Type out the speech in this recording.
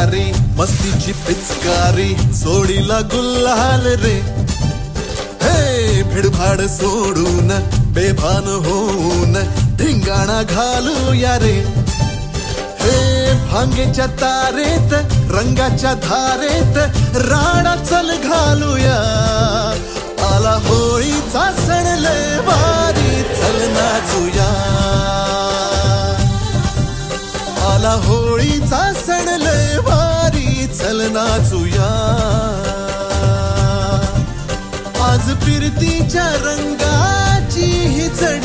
पिचकारी, मस्तीची पिचकारी, सोडीला गुल्हाल रे. हे भिडभाड सोडून बेभान होऊन धिंगाणा घालूया रे. हे भांगेच्या तारेत रंगाच्या धारेत राडा चल घालूया. आला होळीचा सण लय भारी चल नाचूया. आला होळीचा सण लय भारी चल नाचूया. आज फिरतीच्या रंगाची ही चढ